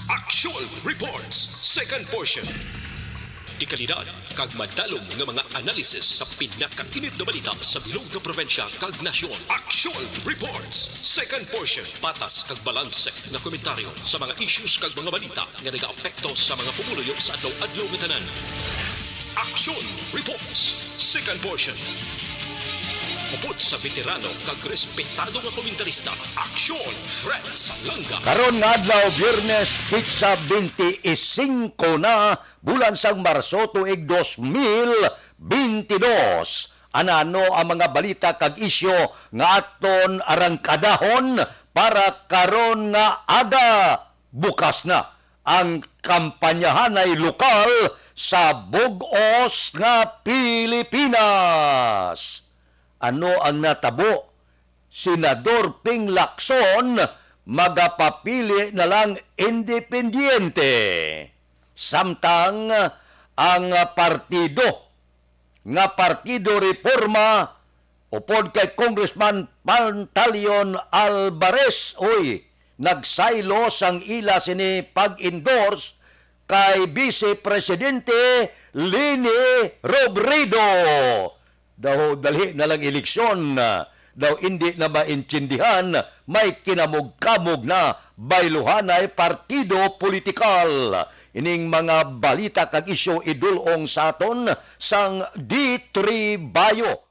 Actual Reports, second portion. Di kalidad, kag madalong nga mga analisis sa pinakainit na balita sa bilog na probensya kag nasyon. Actual Reports, second portion. Patas kag balanse na komentaryo sa mga issues kag mga balita nga nagaapekto sa mga pumuluyo sa adlaw-adlaw nga tanan. Action Reports, second portion. Upod sa veterano kag respetado nga komentarista, Action Fred Salanga. Karon nga adlaw Biyernes pitsa 25 na bulan sang Marso tuig 2022. Anano ang mga balita kag isyo nga aton arangkadahon para karon nga aga bukas na ang kampanyahanay lokal sa bug-os nga Pilipinas. Ano ang natabo? Senador Ping Lacson magapapili na lang independyente. Samtang ang Partido Reforma upod kay Congressman Pantaleon Alvarez nagsaylo sang ila sini pag-endorse kay Vice Presidente Leni Robredo. Daw dali na lang eleksyon, daw hindi na maintindihan, may kinamog-kamog na bayluhanay partido politikal. Ining mga balita kag isyo idulong sa aton sang D3 Bayo.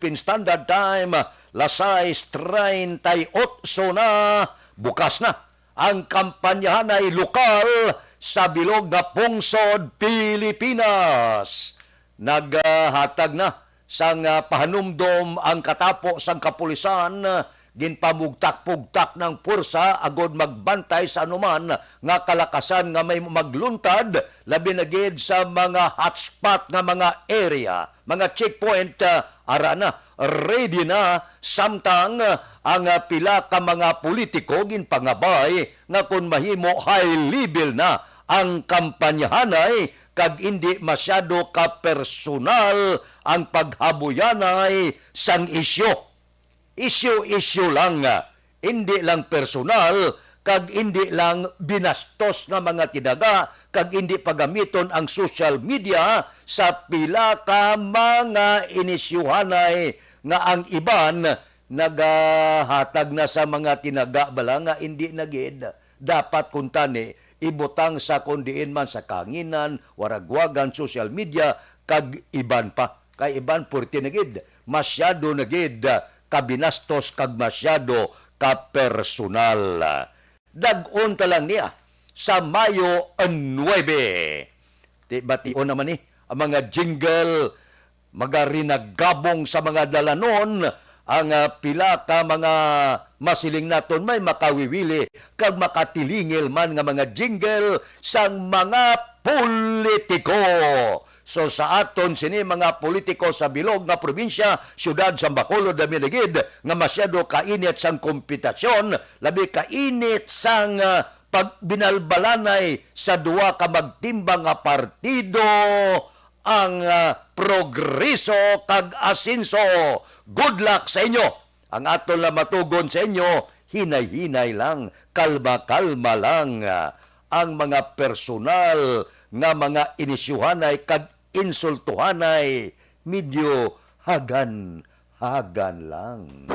Standard Time, las 6:38 na, bukas na ang kampanyahanay lokal sa bilog na pungsod Pilipinas. Naghatag na sang pahanumdom ang katapo sang kapulisan, ginpamugtak-pugtak ng pursa agod magbantay sa anuman nga kalakasan nga may magluntad labi na gid sa mga hotspot nga mga area, mga checkpoint. Ara na, ready na, samtang ang pila ka mga politiko ginpangabay nga kung mahimo high level na ang kampanyahanay kag hindi masyado ka personal ang paghabuyanay sang isyo. Isyo lang, hindi lang personal, kag hindi lang binastos nga mga tinaga, kag hindi pagamiton ang social media sa pila ka mga inisyuhanay nga ang iban nagahatag na sa mga tinaga bala nga hindi nagid. Dapat kuntani ibutang sa kundiin man sa kanginan, waragwagan, social media, kag iban pa. Kay iban purti nagid, masyado nagid kabinastos kag masyado kapersonal. Dag-on ta lang niya sa Mayo 9. Bation naman ang mga jingle, magarinagabong sa mga dalanon, ang pila ka mga masiling naton may makawiwili kag makatilingil man nga mga jingle sang mga politiko. So sa aton sini mga politiko sa bilog nga probinsya, syudad sa Bacolod, Daminagid, nga masyado kainit sang kompetisyon, labi kainit sang pagbinalbalanay sa duwa ka magtimbang nga partido, ang Progreso kag Asinso. Good luck sa inyo. Ang aton lang matugon sa inyo, hinay-hinay lang, kalma-kalma lang. Ang mga personal nga mga inisyuhanay kag insultuhanay, medyo hagan lang.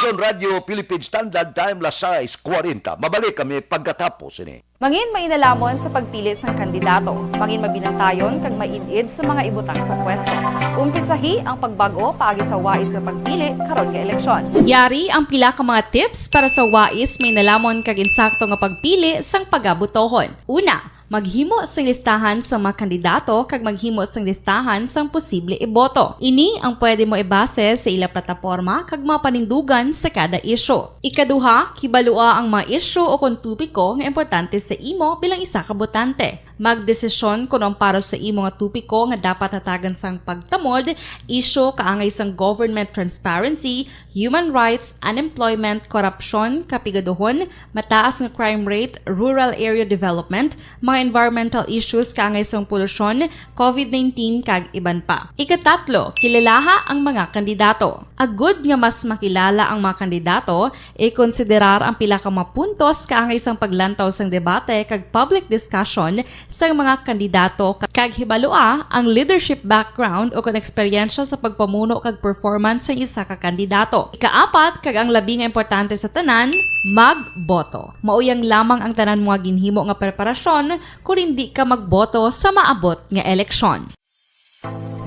Action Radio Philippine Standard Time las 6:40. Mabalik kami pagkatapos ini. Mangin mainalamon sa pagpili ng kandidato, mangin mabinantayon kag mainid sa mga ibutang sa pwesto. Umpisahi ang pagbago paagi sa wais sa pagpili karon nga eleksyon. Yari ang pila ka mga tips para sa wais may nalamon kag insakto nga pagpili sang pagabutohon. Una, maghimo sang listahan sa mga kandidato kag maghimo sang listahan sang posible iboto. Ini ang pwede mo ibase sa ila plataporma kag mga panindugan sa kada isyu. Ikaduha, kibalua ang mga isyu o kung tupiko nga importante sa imo bilang isa ka botante. Magdesisyon kung ang para sa imo nga tupiko nga dapat hatagan sang pagtamod, isyu kaangay sang government transparency, human rights, unemployment, korupsyon, kapigaduhon, mataas nga crime rate, rural area development, mga environmental issues kaangay sang polusyon, COVID-19 kag iban pa. Ikatatlo, kilalaha ang mga kandidato. Agud nga mas makilala ang mga kandidato, i-konsiderar ang pila ka mga puntos kaangay sang paglantaw sang debate kag public discussion sa mga kandidato kag hibalua ang leadership background o kon eksperyensya sa pagpamuno kag performance sa isa ka kandidato. Ikaapat kag ang labi nga importante sa tanan, magboto. Mauyang lamang ang tanan mo nga ginhimo nga preparasyon kung hindi ka magboto sa maabot nga eleksyon.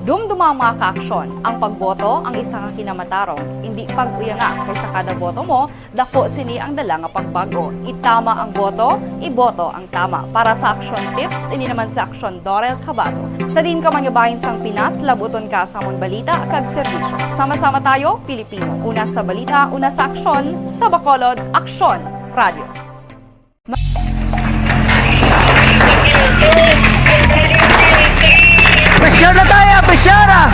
Dumduma ang mga kaaksyon, ang pagboto ang isa ka kinamatarong, hindi pag-uyanga kaysa kada boto mo, dako sini ang dala nga pagbago. Itama ang boto, iboto ang tama. Para sa action tips, ini naman sa action Dorel Cabato. Sa din ka manyabahin sang Pinas, labuton ka sa amon balita kag serbisyo. Sama-sama tayo, Pilipino. Una sa balita, una sa aksyon, sa Bacolod, Aksyon Radio. Presyar na tayo! Presyara!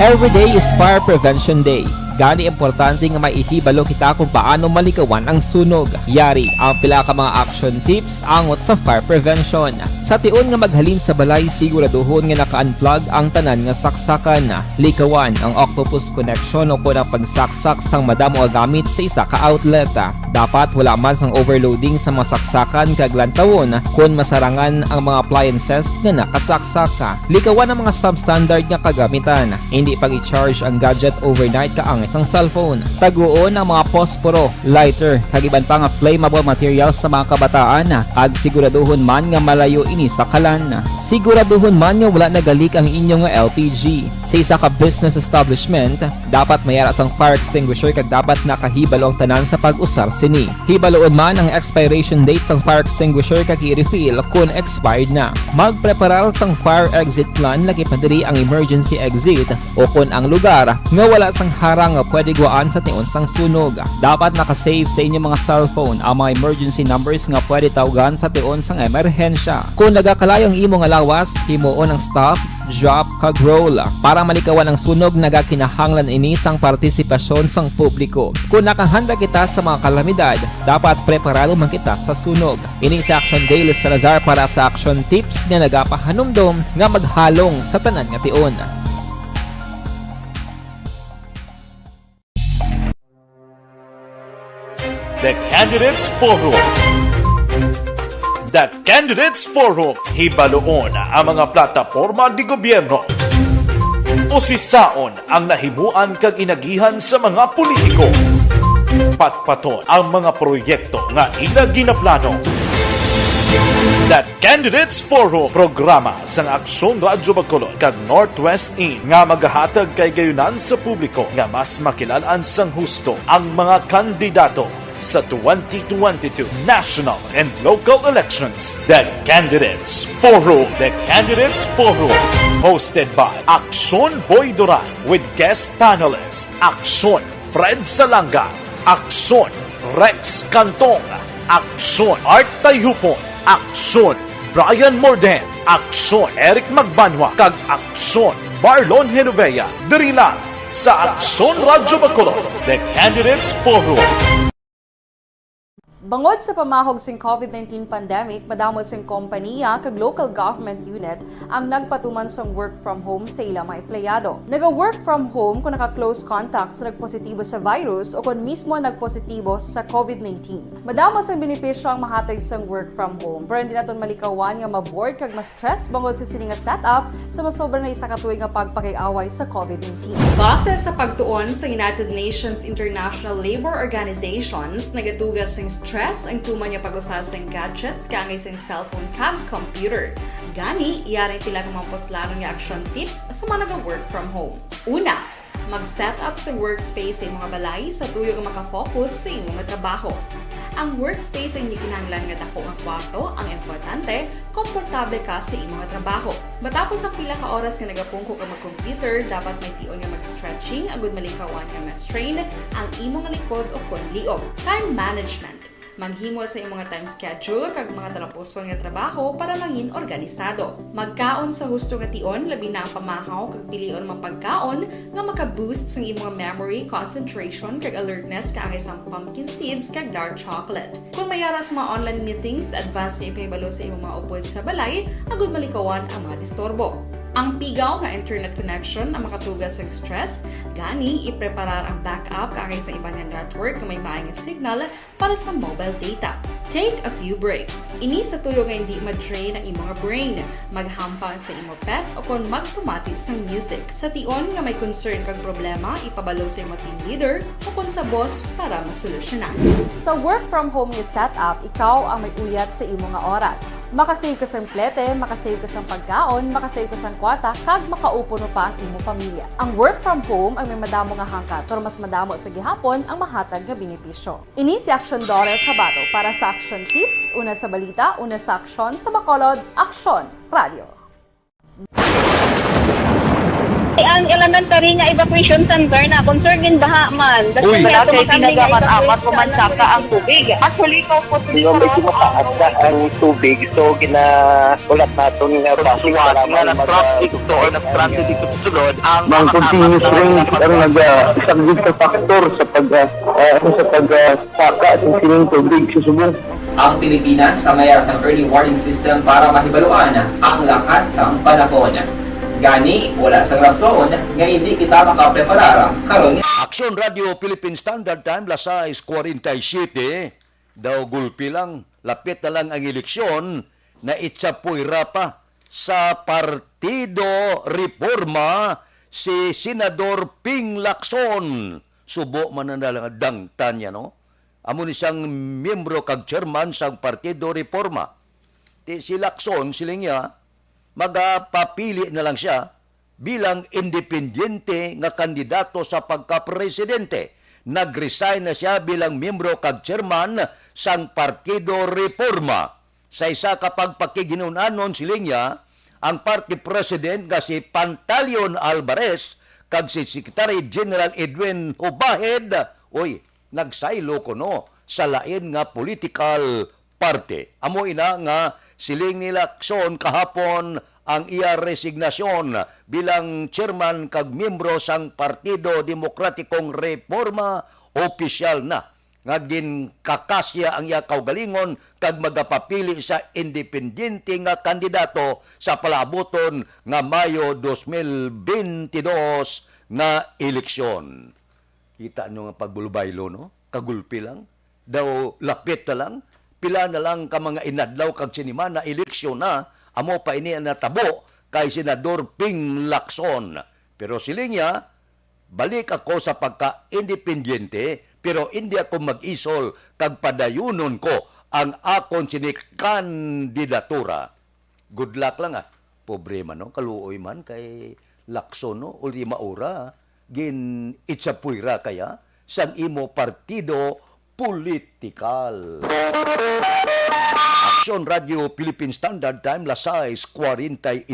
Every day is Fire Prevention Day. Gani importante nga maihibalo kita kung paano malikawan ang sunog. Yari ang pila ka mga action tips angot sa fire prevention. Sa tion nga maghalin sa balay, siguraduhon nga naka-unplug ang tanan nga saksakan. Likawan ang octopus connection o kung ang pagsaksak sang madamo nga gamit sa isa ka outlet. Dapat wala man sang overloading sa mga saksakan kag lantawon kung masarangan ang mga appliances nga nakasaksaka. Likawan ang mga substandard nga kagamitan. Hindi pag i-charge ang gadget overnight kaang isang cellphone. Taguon ang mga posporo, lighter, kag iban pa nga flammable materials sa mga kabataan. Ag siguraduhon man nga malayo ini sa kalan. Siguraduhon man nga wala nagalik ang inyong LPG. Sa isa ka business establishment, dapat mayara sang fire extinguisher kag dapat nakahibalo ang tanan sa pag-usar sini. Hibaloon man ang expiration date sang fire extinguisher kag i-refill kung expired na. Magpreparar sang fire exit plan lagi pa diri ang emergency exit o kung ang lugar nga wala sang harang nga pwede guwaan sa tion sang sunog. Dapat nakasave sa inyong mga cellphone ang mga emergency numbers nga pwede tawagan sa tion sang emerhensya. Kung nagakalayo ang imong lawas, himuon ang stop, drop, kag roll. Para malikawan ang sunog, nagakinahanglan ini sang partisipasyon sang publiko. Kung nakahanda kita sa mga kalamidad, dapat preparado man kita sa sunog. Ini sa Action Daily Salazar para sa action tips nga nagapahanumdom nga maghalong sa tanan nga tion. The Candidates Forum. The Candidates Forum. Hibaloon ang mga plataporma di gobyerno. Usisaon ang nahimuan kag inagihan sa mga politiko. Patpaton ang mga proyekto nga ila ginaplano. The Candidates Forum, programa sang Aksyon Radyo Bacolod kag Northwest In nga magahatag kay gayunan sa publiko nga mas makilalaan sang husto ang mga kandidato sa 2022 national and local elections. The Candidates Forum. The Candidates Forum. Hosted by Aksyon Boy Duran with guest panelists Aksyon Fred Salanga, Aksyon Rex Cantong, Aksyon Art Tayupon, Aksyon Brian Morden, Aksyon Eric Magbanwa, kag Aksyon Marlon Genovea. Diri lang sa Aksyon Radyo Bacolod. The Candidates Forum. Bangod sa pamahog sing COVID-19 pandemic, madamo sing kompanya kag local government unit ang nagpatuman sang work from home sa ilang mga empleyado. Naga-work from home kung naka-close contact sa nagpositibo sa virus o kung mismo nagpositibo sa COVID-19. Madamo sang benepisyo ang mahatag sang work from home, pero hindi naton malikawan nga ma-bored kag ma-stress bangod sa sini nga setup sa masobra na isa ka tuig nga pagpakiaway sa COVID-19. Base sa pagtuon sa United Nations International Labour Organizations, nagatugas sing stress ang tuman niya pag-usar sa gadgets kangay sa cellphone kag computer. Gani, iyaring pila ng mga poslanong nga action tips sa mga nag-work from home. Una, mag-set up sa workspace sa mga balay sa tuyo nga makafocus sa imong trabaho. Ang workspace ay hindi kinahanglan nga dako nga kwarto, ang importante, komportable ka sa imong trabaho. Matapos ang pila ka oras nga nagapungko ka mag-computer, dapat may tion nga mag-stretching agud malikawan nga ma-strain ang imong likod o kon liog. Time management. Maghimo sa imong time schedule kag mga talapuson nga trabaho para maging organisado. Magkaon sa husto nga tion, labi na ang pamahaw kag pilion mga pagkaon nga maka-boost sa imong memory, concentration kag alertness kaangay sa pumpkin seeds kag dark chocolate. Kung mayara sa mga online meetings, advance nga ipahibalo sa imong mga upod sa balay, agud malikawan ang mga disturbo. Ang pigaw nga internet connection ang makatugas sa stress, gani ipreparar ang backup kaangay sa ibang network na may maayong signal para sa mobile data. Take a few breaks. Ini sa tuyo nga hindi ma-drain ang imong brain, maghampang sa imong pet o kung magpumatid sa music. Sa tion nga may concern kag problema, ipabalo sa imong team leader o kung sa boss para masolusyonan. Sa work from home nga setup, ikaw ang may uyat sa imong nga oras. Makasave ka sa plete, makasave ka sa pagkaon, makasave ka sa kwata, kag makaupo no pa ang imong pamilya. Ang work from home ay may madamo nga hangkat, pero mas madamo sa gihapon ang mahatag nga benepisyo. Ini si Action Daughter Cabato para sa Action Tips, una sa balita, una sa aksyon, sa Bacolod, Action Radio. Ang elementary nga evacuation center na concern din baha man. Uy. Kaya pinagamat-amat kumansaka ang tubig. Actually, ikaw po Medyo mataas na ang tubig, so ginaulat natin nga Pagsuwat nga ng traffic to or nag-traffic dito sa sulod ang Mang continuous rain ang isang good sa factor sa pagsaka ng sining tubig sa subong. Ang Pilipinas sa mayroon sa early warning system para mahibaluan ang lakas sa panahon. Gani, wala sa rason nga hindi kita makapreparara karon. Aksyon Radio Philippine Standard Time, lasais 47, daw gulpi lang, lapit na lang ang eleksyon, na itsapuira pa sa Partido Reforma si Senador Ping Lacson. Subo man na lang dangtan niya, no? Amo ni siyang miyembro kag chairman sang Partido Reforma. Si Lacson, siling niya, magapapili na lang siya bilang independyente nga kandidato sa pagka-presidente. Nag-resign na siya bilang miyembro kag chairman sang Partido Reforma. Sa isa kapag pakiginunanon siling niya, ang party president nga si Pantaleon Alvarez kag si Secretary General Edwin Obahed, nagsaylo ko no sa lain nga political party. Amo ina nga siling ni Lacson kahapon ang iya resignasyon bilang chairman kag miyembro sang Partido Demokratikong Reforma opisyal na. Nga ginkakasya ang iya kaugalingon kag magapapili sa independyente nga kandidato sa palaboton nga Mayo 2022 nga eleksyon. Kita nyo nga pagbulubaylo, no? Kagulpi lang. Daw lapit na lang. Pila na lang ka mga inadlaw kag sinima na eleksyon na. Amo pa ini ang natabo kay Senador Ping Lacson. Pero siling niya, balik ako sa pagka-independyente, pero hindi ako mag-isol kag padayunon ko ang akon kandidatura. Good luck lang Pobre man, no? Kaluoy man kay Lacson, no? Ultima ora, gin itsapuira kaya sang imo partido politikal. Aksyon Radio Philippine Standard Time, lasais 49.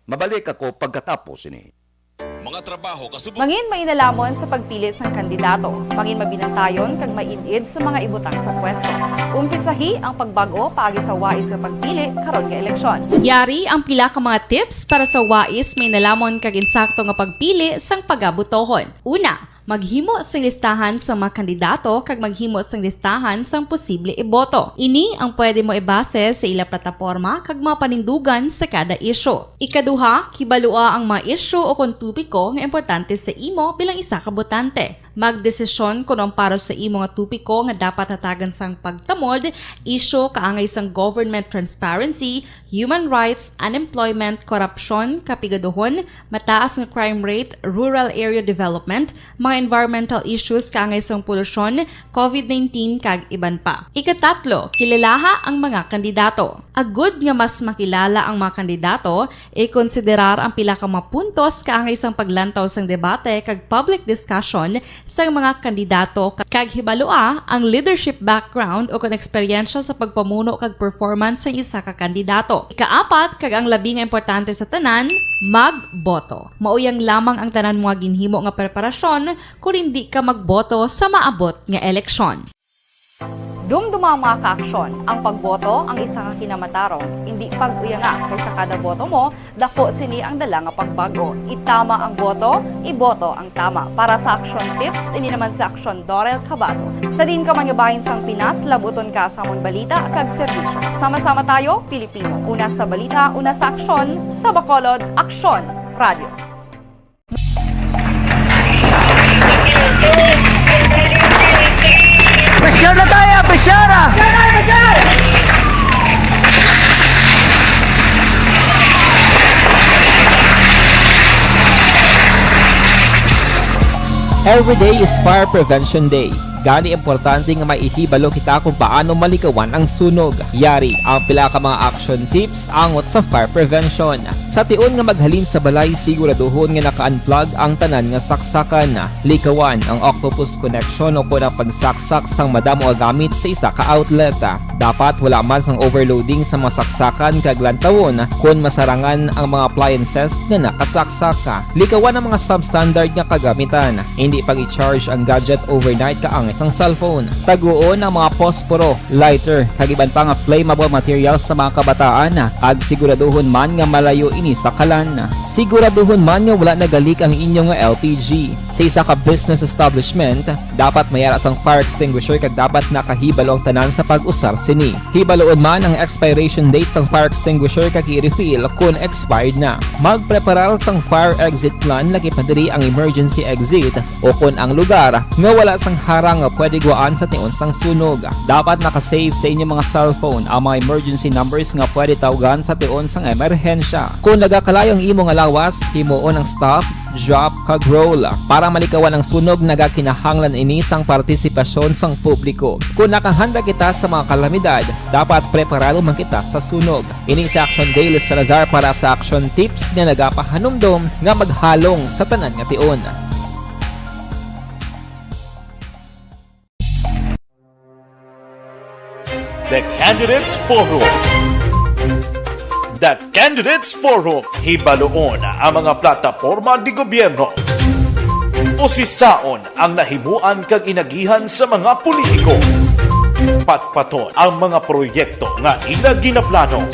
Mabalik ako pagkatapos ini. Mga trabaho kasubok. Mangin mainalamon sa pagpili sang kandidato. Mangin mabinantayon kag maidid sa mga ibutang sa pwesto. Umpisahi ang pagbago paagi sa wais sa pagpili karon nga eleksyon. Yari ang pila ka mga tips para sa wais may nalamon kag insakto nga pagpili sang pagabutohon. Una, Maghimo sing listahan sa mga kandidato kag maghimo sing listahan sang posible iboto. Ini ang pwede mo ibase sa ila plataporma kag mga panindugan sa kada isyu. Ikaduha, kibalua ang mga isyu o kung tupiko nga importante sa imo bilang isa ka botante. Magdesisyon kung ang para sa imo nga tupiko nga dapat hatagan sang pagtamod, isyu kaangay sang government transparency, human rights, unemployment, korupsyon, kapigaduhon, mataas nga crime rate, rural area development, mga environmental issues kaangay sang polusyon, COVID-19 kag iban pa. Ikatatlo, kilalaha ang mga kandidato. Agud nga mas makilala ang mga kandidato, i-konsiderar ang pila ka mga puntos kaangay sang paglantaw sang debate kag public discussion sang mga kandidato kag hibalua ang leadership background o kon eksperyensya sa pagpamuno kag performance sa isa ka kandidato. Ikaapat kag ang labi nga importante sa tanan, magboto. Mauyang lamang ang tanan mga ginhimo nga preparasyon kung hindi ka magboto sa maabot nga eleksyon. Dumduma ang mga kaaksyon. Ang pagboto ang isa ka kinamatarong. Hindi pag-uyanga kaysa kada boto mo, dako sini ang dala nga pagbago. Itama ang boto, iboto ang tama. Para sa action tips, ini naman sa action Dorel Cabato. Sa din ka manyabahin sang Pinas, labuton ka sa amon balita kag serbisyo. Sama-sama tayo, Pilipino. Una sa balita, una sa aksyon, sa Bacolod, Aksyon Radio. Presyar na tayo! Presyar! Every day is Fire Prevention Day. Gani importante nga maihibalo kita kung paano malikawan ang sunog. Yari ang pila ka mga action tips angot sa fire prevention. Sa tiun nga maghalin sa balay, siguraduhon nga naka-unplug ang tanan nga saksakan. Likawan ang octopus connection o kung ang pagsaksak sang madamo nga gamit sa isa ka outlet. Dapat wala man sang overloading sa mga saksakan kag lantawon kung masarangan ang mga appliances nga nakasaksaka. Likawan ang mga substandard nga kagamitan. Hindi pag i-charge ang gadget overnight kaang isang cellphone. Taguon ang mga posporo, lighter, kag iban pa nga flammable materials sa mga kabataan. Kag siguraduhon man nga malayo ini sa kalan. Siguraduhon man nga wala nagalik ang inyong LPG. Sa isa ka business establishment, dapat mayara sang fire extinguisher kag dapat nakahibalo ang tanan sa pag-usar sini. Hibaloon man ang expiration date sang fire extinguisher kag i-refill kung expired na. Magpreparar sang fire exit plan lagi pa diri ang emergency exit o kung ang lugar nga wala sang harang nga pwede guaan sa tiun sang sunog. Dapat nakasave sa inyong mga cellphone ang mga emergency numbers nga pwede tawagan sa tiun sang emerhensya. Kung nagakalayo ang imong lawas, himuon ang stop, drop kag roll. Para malikawan ang sunog, nagakinahanglan ini sang partisipasyon sang publiko. Kung nakahanda kita sa mga kalamidad, dapat preparado man kita sa sunog. Ini sa Action Daily Salazar para sa action tips nga nagapahanumdom nga maghalong sa tanan nga tiun. The Candidates Forum. The Candidates Forum. Hibaloon ang mga plataporma di gobyerno. Usisaon ang nahimuan kag inagihan sa mga politiko. Patpaton ang mga proyekto nga ila ginaplano.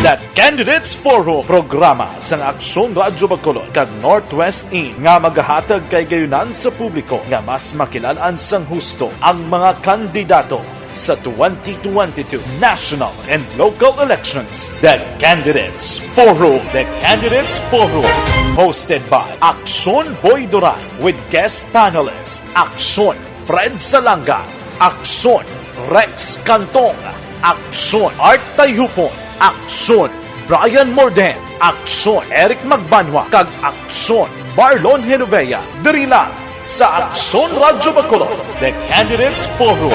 The Candidates Forum, programa sang Aksyon Radyo Bacolod kag Northwest In nga magahatag kay gayunan sa publiko nga mas makilalaan sang husto ang mga kandidato sa 2022 national and local elections. The Candidates Forum. The Candidates Forum. Hosted by Aksyon Boy Duran with guest panelists Aksyon Fred Salanga, Aksyon Rex Cantong, Aksyon Art Tayupon, Aksyon Brian Morden, Aksyon Eric Magbanwa, kag Aksyon Marlon Genovea. Diri lang sa Aksyon Radyo Bacolod. The Candidates Forum.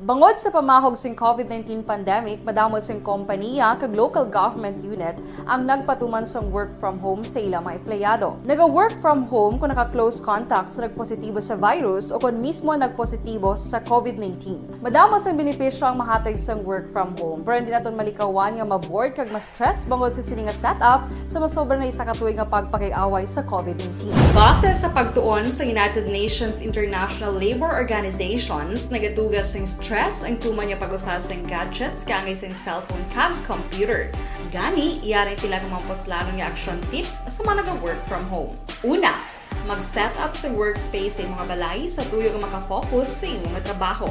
Bangod sa pamahog sing COVID-19 pandemic, madamo sing kompanya kag local government unit ang nagpatuman sang work from home sa ilang mga empleyado. Naga-work from home kung naka-close contacts na nagpositibo sa virus o kung mismo nagpositibo sa COVID-19. Madamo sang benepisyo ang mahatag sang work from home, pero hindi naton malikawan nga ma-bored kag ma-stress bangod sa sini nga setup sa masobra na isa ka tuig nga pagpakiaway sa COVID-19. Base sa pagtuon sa United Nations International Labor Organizations, nagatugas sing stress stress ang tuman niya pag-usasang gadgets kaangay sa cellphone kag computer. Gani, iyarin tila kung maposlanong yung action tips sa mga nag-work from home. Una, mag-set up sa workspace sa imong balay sa tuyo nga makafocus sa imong trabaho.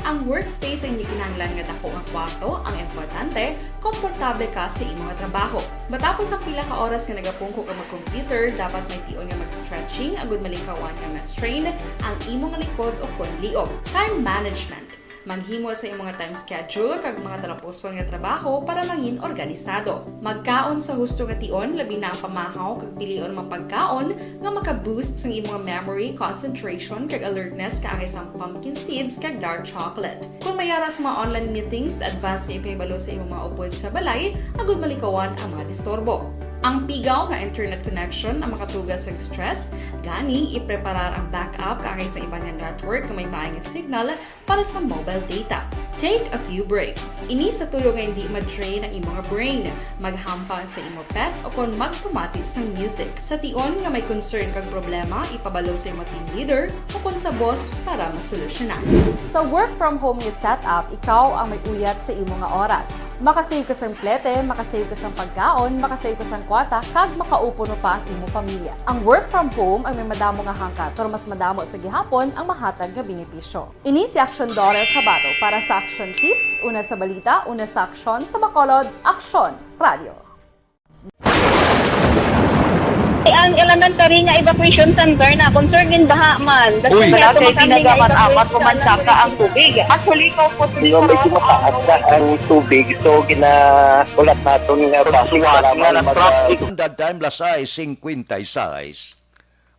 Ang workspace ay hindi kinahanglan nga dako nga kwarto, ang importante, komportable ka sa imong trabaho. Matapos ang pila ka oras nga nagapungko ka mag-computer, dapat may tion nga mag-stretching agud malikawan nga ma-strain ang imong likod o konliog. Time management. Maghimo sa imong time schedule kag mga talapuson nga trabaho para mangin organisado. Magkaon sa husto nga tion, labi na ang pamahaw kag pilion mga pagkaon nga maka-boost sa imong memory, concentration kag alertness kaangay sa pumpkin seeds kag dark chocolate. Kung mayara sa mga online meetings, advance nga ipahibalo sa imong mga upod sa balay, agud malikawan ang mga disturbo. Ang pigaw nga internet connection ang makatugas sa stress, gani ipreparar ang backup kaangay sa ibang nga network nga may maayong signal para sa mobile data. Take a few breaks. Ini sa tuyo nga hindi ma-drain ang imong brain, maghampang sa imong pet o kung magpamatit sa music. Sa tion nga may concern kag problema, ipabalo sa imong team leader o kung sa boss para masolusyonan. Sa work from home nga setup, ikaw ang may uyat sa imong nga oras. Makasave ka sa plete, makasave ka sa pagkaon, makasave ka sa kwarta, kag makaupo no pa ang imong pamilya. Ang work from home ay may madamo nga hangkat, pero mas madamo sa gihapon ang mahatag nga benepisyo. Ini si Action Daughter Cabato para sa Action Tips, una sa balita, una sa aksyon, sa Bacolod, Aksyon Radio. Ang elementary nga evacuation center na concern din baha man. Uy. Kaya Kasi tumakambing tinagaman nga amat evacuation kumansaka ang tubig. Actually, ikaw po di ba medyo mataas na ang tubig. So, ulat natin nga basic para nga traffic. That time, lasay 56.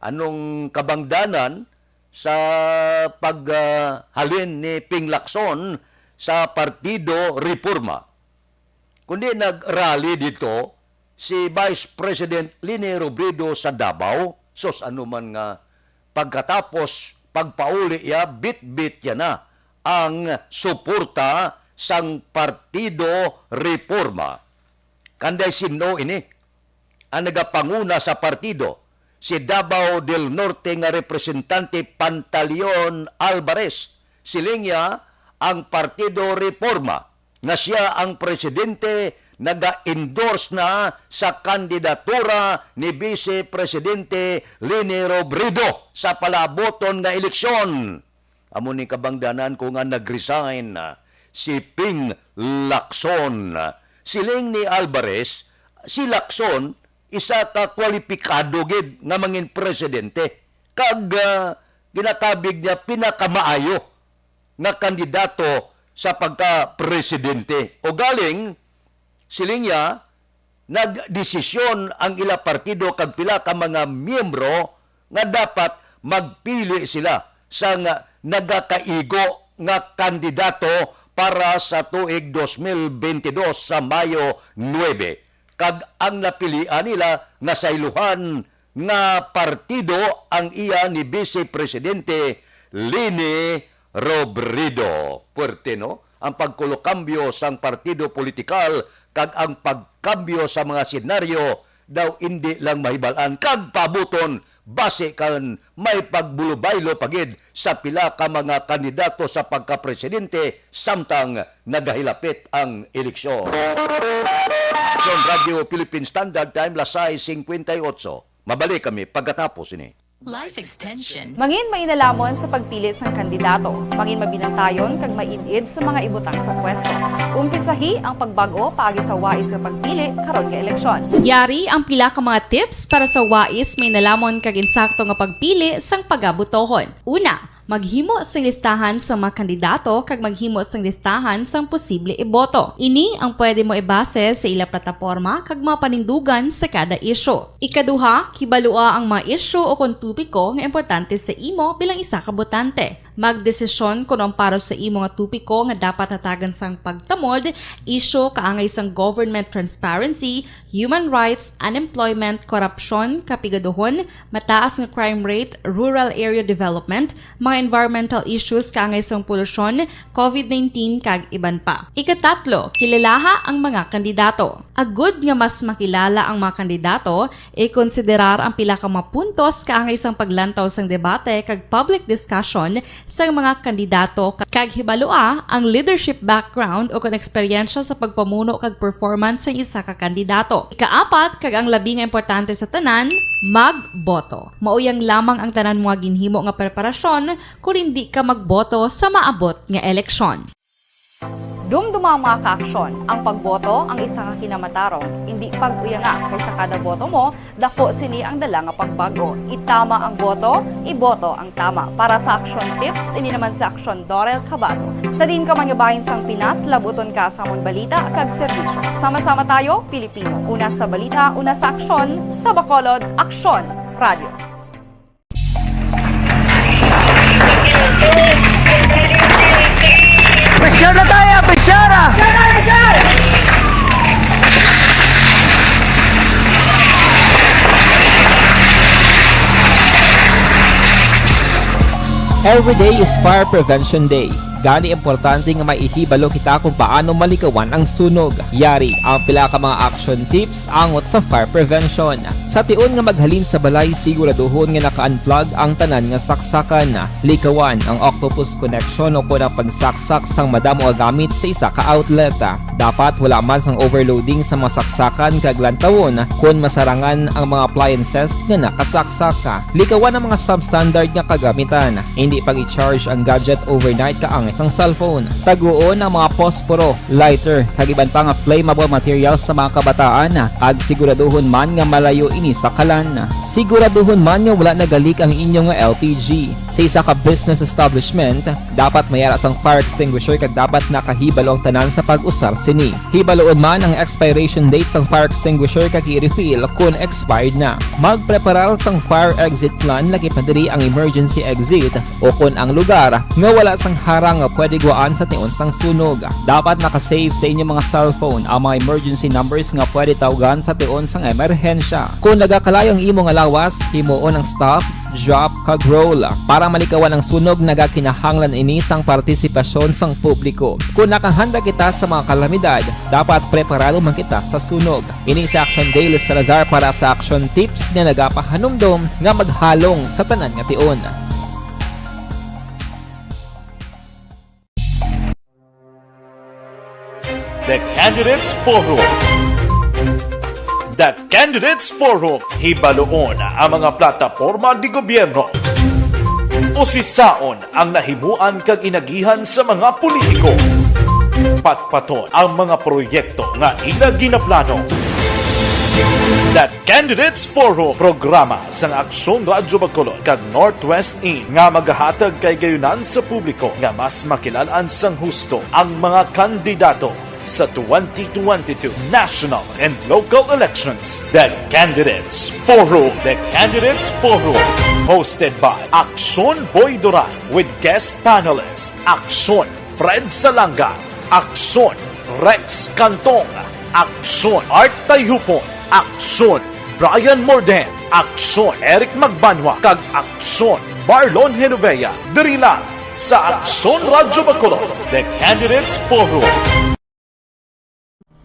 Anong kabangdanan sa paghalin ni Ping Lacson sa Partido Reforma? Kundi nag-rally dito si Vice President Leni Robredo sa Davao. Sos ano man nga pagkatapos pagpauli ya, bit-bit ya na ang suporta sang Partido Reforma. Kanday sino ini? Ang nagapanguna sa partido, si Davao del Norte nga representante Pantaleon Alvarez. Siling ang Partido Reforma nga siya ang presidente naga-endorse na sa kandidatura ni Vice Presidente Leni Robredo sa palaboton nga eleksyon. Amo ni kabangdanan ko nga nag-resign si Ping Lacson. Siling ni Alvarez, si Lacson isa ka kwalipikado gid nga mangin presidente kag ginatabig niya pinakamaayo nga kandidato sa pagka-presidente. O galing siling niya nagdesisyon ang ila partido kag pila ka mga miyembro nga dapat magpili sila sa nagakaigo nga kandidato para sa tuig 2022 sa Mayo 9. Kag ang napilian nila nga sa iluhan nga partido ang iya ni Vice Presidente Leni Robredo. Puerte no? Ang pagkulokambyo sang partido politikal kag ang pagkambyo sa mga senaryo daw hindi lang mahibalan kag pabuton base kan may pagbulubaylo pagid sa pila ka mga kandidato sa pagka-presidente samtang nagahilapit ang eleksyon. Aksyon Radio Philippine Standard Time, lasay 58. Mabalik kami pagkatapos ini. Life Extension. Mangin mainalamon sa pagpili sang kandidato, mangin mabinantayon kag mainid sa mga ibutang sa pwesto. Umpisahi ang pagbago paagi sa wais sa pagpili karon nga eleksyon. Yari ang pila ka mga tips para sa wais may nalamon kag insakto nga pagpili sang pagabutohon. Una, maghimo sang listahan sa mga kandidato kag maghimo sang listahan sang posible iboto. Ini ang pwede mo ibase sa ila plataporma kag mga panindugan sa kada isyu. Ikaduha, kibalua ang mga isyu o kung tupiko nga importante sa imo bilang isa ka botante. Magdesisyon kung ang para sa imo nga tupiko nga dapat hatagan sang pagtamod, isyu kaangay sang government transparency, human rights, unemployment, korupsyon, kapigaduhon, mataas nga crime rate, rural area development, mga environmental issues kaangay sang polusyon, COVID-19 kag iban pa. Ikatatlo, kilalaha ang mga kandidato. Agud nga mas makilala ang mga kandidato, konsiderar ang pila ka mga puntos kaangay sang paglantaw sang debate kag public discussion sa mga kandidato kag hibalua ang leadership background o kung eksperyensya sa pagpamuno kag performance sa isa ka kandidato. Ikaapat kag ang labi nga importante sa tanan, magboto. Mauyang lamang ang tanan mo ginhimo nga preparasyon kung hindi ka magboto sa maabot nga eleksyon. Dumduma ang mga kaaksyon. Ang pagboto ang isa ka kinamatarong. Hindi pag-uyanga kaysa kada boto mo, dako sini ang dala nga pagbago. Itama ang boto, iboto ang tama. Para sa action tips, ini naman sa Aksyon Dorel Cabato. Sa din ka manyabahin sang Pinas, labuton ka sa amon balita kag serbisyo. Sama-sama tayo, Pilipino. Una sa balita, una sa aksyon, sa Bacolod, Aksyon Radio. Presyara tayo! Presyara! Every day is Fire Prevention Day. Gani importante nga maihibalo kita kung paano malikawan ang sunog. Yari ang pila ka mga action tips angot sa fire prevention. Sa tiun nga maghalin sa balay, siguraduhon nga naka-unplug ang tanan nga saksakan. Likawan ang octopus connection o kung ang pagsaksak sang madamo gamit sa isa ka outlet. Dapat wala man sang overloading sa mga saksakan kag lantawon kung masarangan ang mga appliances nga nakasaksaka. Likawan ang mga substandard nga kagamitan. Hindi pag i-charge ang gadget overnight kaang isang cellphone. Taguon ang mga posporo, lighter, kag iban pa nga flammable materials sa mga kabataan. Ag siguraduhon man nga malayo ini sa kalan. Siguraduhon man nga wala nagalik ang inyong nga LPG. Sa isa ka business establishment, dapat mayara sang fire extinguisher kag dapat nakahibalo ang tanan sa pag-usar sini. Hibaloon man ang expiration date sang fire extinguisher kag i-refill kung expired na. Magpreparar sang fire exit plan lagi pa diri ang emergency exit o kung ang lugar nga wala sang harang nga pwede guaan sa tiun sang sunog. Dapat nakasave sa inyong mga cellphone ang mga emergency numbers nga pwede tawagan sa tiun sang emerhensya. Kung nagakalayo ang imong lawas, himuon ang stop, drop, kag roll. Para malikawan ang sunog, nagakinahanglan ini sang partisipasyon sang publiko. Kung nakahanda kita sa mga kalamidad, dapat preparado man kita sa sunog. Ini sa Action Daily Salazar para sa action tips nga nagapahanumdom nga maghalong sa tanan nga tiun. The Candidates Forum. The Candidates Forum, hibaloon ang mga plataporma di gobyerno. Usisaon ang nahimuan kag inagihan sa mga politiko. Patpaton ang mga proyekto nga ila ginaplano. The Candidates Forum, programa sang Aksyon Radio Bacolod kag Northwest In nga magahatag kay gayunan sa publiko nga mas makilalaan sang husto ang mga kandidato sa 2022 national and local elections. The Candidates Forum. The Candidates Forum. Hosted by Aksyon Boy Duran with guest panelists Aksyon Fred Salanga, Aksyon Rex Cantong, Aksyon Art Tayhupon, Aksyon Brian Morden, Aksyon Eric Magbanwa, kag Aksyon Marlon Genovea. Diri lang sa Aksyon Radio Bacolod. The Candidates Forum.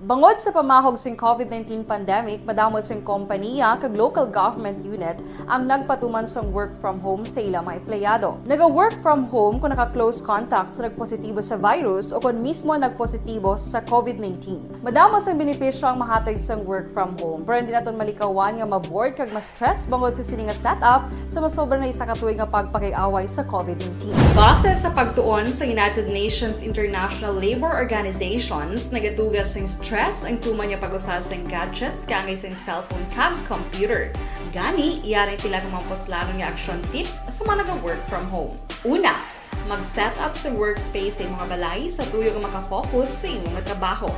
Bangod sa pamahog sing COVID-19 pandemic, madamo sing kompanya kag local government unit ang nagpatuman sang work from home sa ilang mga empleyado. Naga-work from home kung naka-close contact sa nagpositibo sa virus o kung mismo nagpositibo sa COVID-19. Madamo sang benepisyo ang mahatag sang work from home, pero hindi naton malikawan nga ma-bored kag ma-stress bangod sa sini nga setup sa masobra na isa ka tuig nga pagpakiaway sa COVID-19. Base sa pagtuon sa United Nations International Labour Organizations, nagatugas sing stress ang tuman niya pag-usar sa gadgets kangay sa cellphone kag computer. Gani, iyaring tila ng mga poslano nga action tips sa mga nag-work from home. Una, mag-set up sa workspace sa mga balay sa tuyo nga makafocus sa imong trabaho.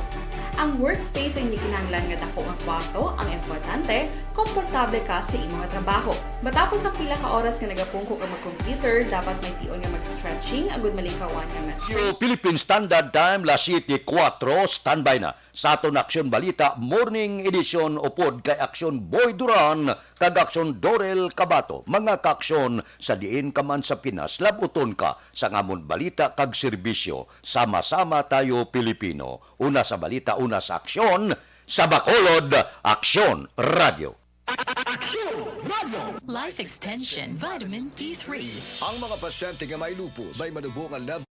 Ang workspace ay hindi kinahanglan nga dako ang kwarto, ang importante, komportable ka sa imong trabaho. Matapos ang pila ka oras nga nagapungko ka mag-computer, dapat may tion nga mag-stretching agud malikawan nga Yung Philippine Standard Time, la 7:04, standby na sa aton Aksyon Balita Morning Edition upod kay Aksyon Boy Duran kag Aksyon Dorel Cabato. Mga kaaksyon sa diin ka man sa Pinas, labuton ka sa ngamon balita kag serbisyo. Sama-sama tayo Pilipino. Una sa balita, una sa aksyon, sa Bacolod, Aksyon Radio. Aksyon Radio! Life Extension Vitamin D3. Ang mga pasyente nga may lupus may madubong nga level